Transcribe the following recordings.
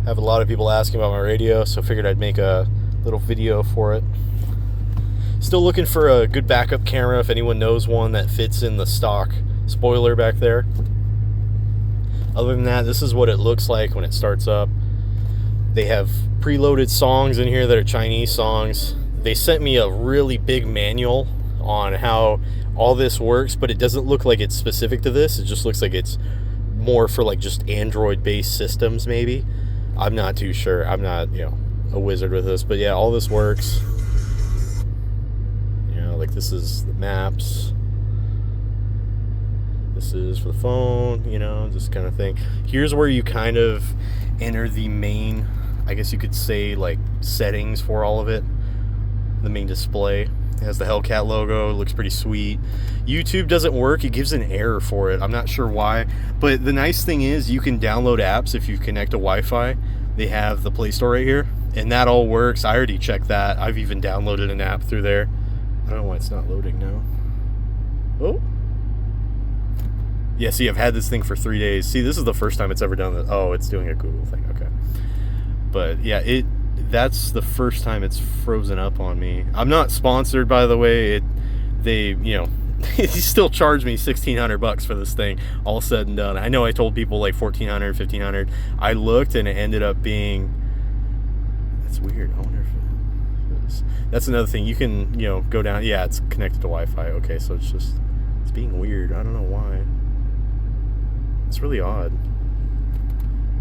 Have a lot of people asking about my radio, so figured I'd make a little video for it. Still looking for a good backup camera if anyone knows one that fits in the stock spoiler back there. Other than that, this is what it looks like when it starts up. They have preloaded songs in here that are Chinese songs. They sent me a really big manual on how all this works, but it doesn't look like it's specific to this. It just looks like it's more for like just Android-based systems, maybe. I'm not too sure. I'm not, a wizard with this, but yeah, all this works. Like this is the maps. This is for the phone, just kind of thing. Here's where you kind of enter the main, I guess you could say, like settings for all of it. The main display. It has the Hellcat logo. It looks pretty sweet. YouTube doesn't work. It gives an error for it. I'm not sure why. But the nice thing is you can download apps if you connect to Wi-Fi. They have the Play Store right here. And that all works. I already checked that. I've even downloaded an app through there. I don't know why it's not loading now. Oh. Yeah, see, I've had this thing for 3 days. See, this is the first time it's ever done this. Oh, it's doing a Google thing. Okay. But yeah, that's the first time it's frozen up on me. I'm not sponsored, by the way. They still charge me $1,600 for this thing, all said and done. I know I told people like $1,400, $1,500. I looked and it ended up being. That's weird. I wonder if it is. That's another thing. You can go down. Yeah, it's connected to Wi-Fi. Okay, so it's being weird. I don't know why. It's really odd.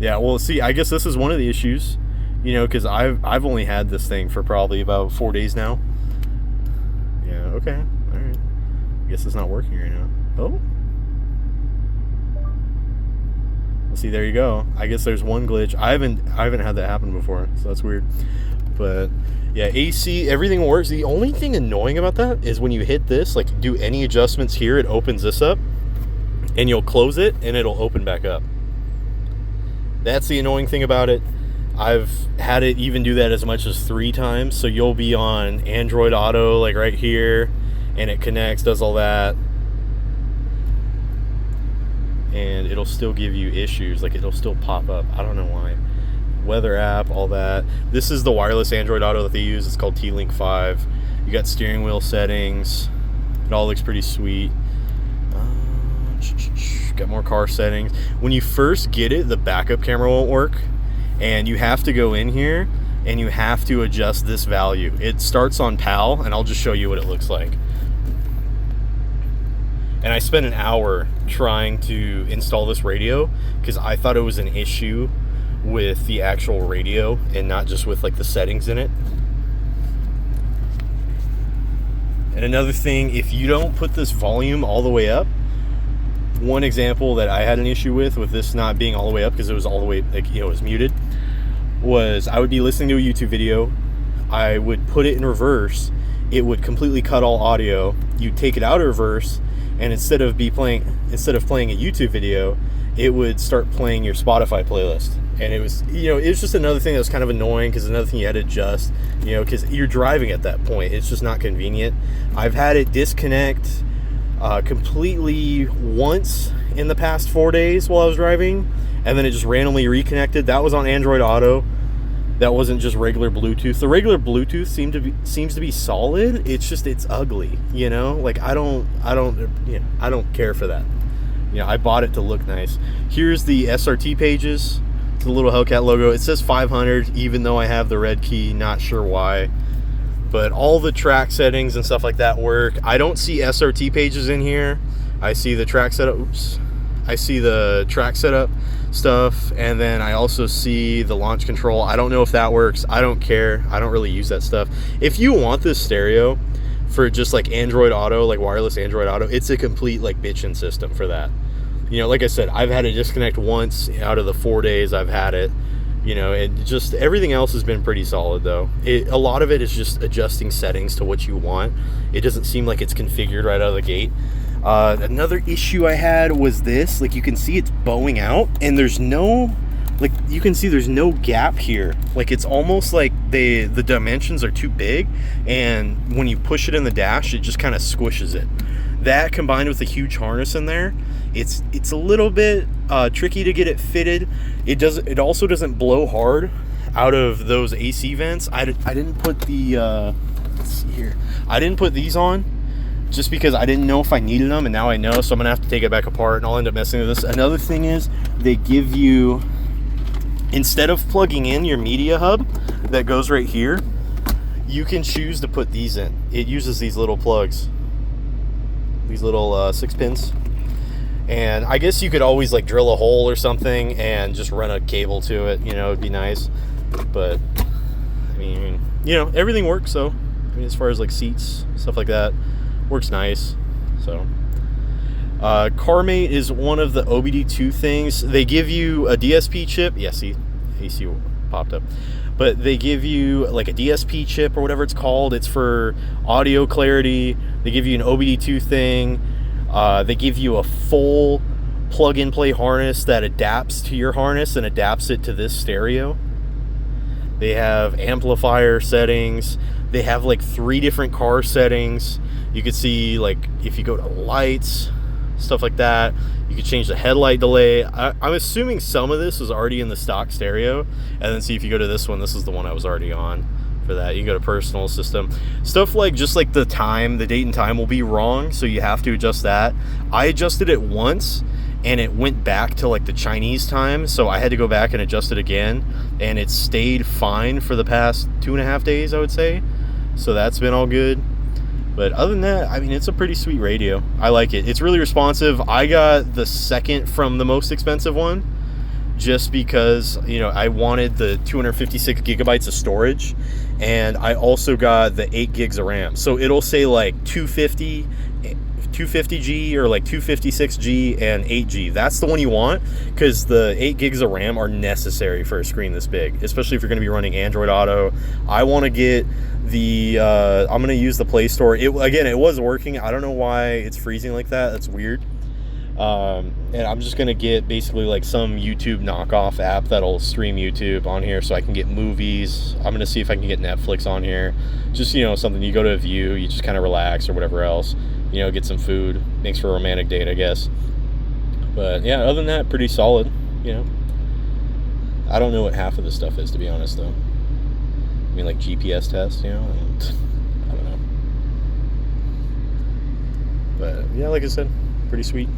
Yeah. Well, see, I guess this is one of the issues. Because I've only had this thing for probably about 4 days now. Yeah, okay. All right. I guess it's not working right now. Oh. Well, see, there you go. I guess there's one glitch. I haven't had that happen before, so that's weird. But yeah, AC, everything works. The only thing annoying about that is when you hit this, like do any adjustments here, it opens this up, and you'll close it, and it'll open back up. That's the annoying thing about it. I've had it even do that as much as 3 times. So you'll be on Android Auto, like right here, and it connects, does all that, and it'll still give you issues. Like it'll still pop up. I don't know why. Weather app, all that. This is the wireless Android Auto that they use. It's called T-Link 5. You got steering wheel settings. It all looks pretty sweet. Got more car settings. When you first get it, the backup camera won't work. And you have to go in here and you have to adjust this value. It starts on PAL, and I'll just show you what it looks like. And I spent an hour trying to install this radio because I thought it was an issue with the actual radio and not just with like the settings in it. And another thing, if you don't put this volume all the way up, one example that I had an issue with this not being all the way up because it was all the way, like, it was muted, was I would be listening to a YouTube video, I would put it in reverse, it would completely cut all audio, you'd take it out of reverse, and instead of playing a YouTube video, it would start playing your Spotify playlist. And it was, it was just another thing that was kind of annoying because another thing you had to adjust, because you're driving at that point. It's just not convenient. I've had it disconnect completely once in the past 4 days while I was driving, and then it just randomly reconnected. That was on Android Auto. That wasn't just regular Bluetooth. The regular Bluetooth seems to be solid. It's just, it's ugly, like I don't care for that. I bought it to look nice. Here's the SRT pages. It's the little Hellcat logo. It says 500 even though I have the red key, not sure why. But all the track settings and stuff like that work. I don't see SRT pages in here. I see the track setup. Oops. I see the track setup stuff, and then I also see the launch control. I don't know if that works. I don't care. I don't really use that stuff. If you want this stereo for just like Android Auto, like wireless Android Auto, it's a complete like bitchin' system for that. Like I said, I've had it disconnect once out of the 4 days I've had it. And just everything else has been pretty solid though. A lot of it is just adjusting settings to what you want. It doesn't seem like it's configured right out of the gate. Another issue I had was this. Like you can see it's bowing out, and there's no, like you can see there's no gap here. Like it's almost like the dimensions are too big, and when you push it in the dash, it just kind of squishes it. That combined with the huge harness in there, it's a little bit tricky to get it fitted. It also doesn't blow hard out of those AC vents. I didn't put the let's see here. I didn't put these on just because I didn't know if I needed them, and now I know, so I'm gonna have to take it back apart, and I'll end up messing with this. Another thing is they give you, instead of plugging in your media hub that goes right here, you can choose to put these in. It uses these little plugs, these little 6 pins. And I guess you could always like drill a hole or something and just run a cable to it, you know, it'd be nice. But I mean, you know, everything works. So I mean, as far as like seats, stuff like that, works nice. So CarMate is one of the OBD2 things. They give you a DSP chip. Yeah, see, AC popped up. But they give you like a DSP chip or whatever it's called. It's for audio clarity. They give you an OBD2 thing. They give you a full plug-and-play harness that adapts to your harness and adapts it to this stereo. They have amplifier settings. They have like 3 different car settings. You can see like if you go to lights, stuff like that. You can change the headlight delay. I'm assuming some of this is already in the stock stereo. And then see if you go to this one, this is the one I was already on for that. You can go to personal system. Stuff like just like the time, the date and time will be wrong, so you have to adjust that. I adjusted it once and it went back to like the Chinese time, so I had to go back and adjust it again, and it stayed fine for the past 2.5 days, I would say. So that's been all good. But other than that, I mean, it's a pretty sweet radio. I like it. It's really responsive. I got the second from the most expensive one just because, you know, I wanted the 256 gigabytes of storage, and I also got the 8 gigs of RAM. So it'll say like 250G or like 256G and 8G. That's the one you want, because the 8 gigs of RAM are necessary for a screen this big, especially if you're going to be running Android Auto. I want to get the I'm going to use the Play Store. It was working. I don't know why it's freezing like that. That's weird. And I'm just going to get basically like some YouTube knockoff app that'll stream YouTube on here so I can get movies. I'm going to see if I can get Netflix on here. Just, you know, something you go to a view, you just kind of relax or whatever else. You know, get some food. Makes for a romantic date, I guess. But yeah, other than that, pretty solid, you know. I don't know what half of this stuff is, to be honest, though. I mean, like GPS test, you know? I don't know. But yeah, like I said, pretty sweet.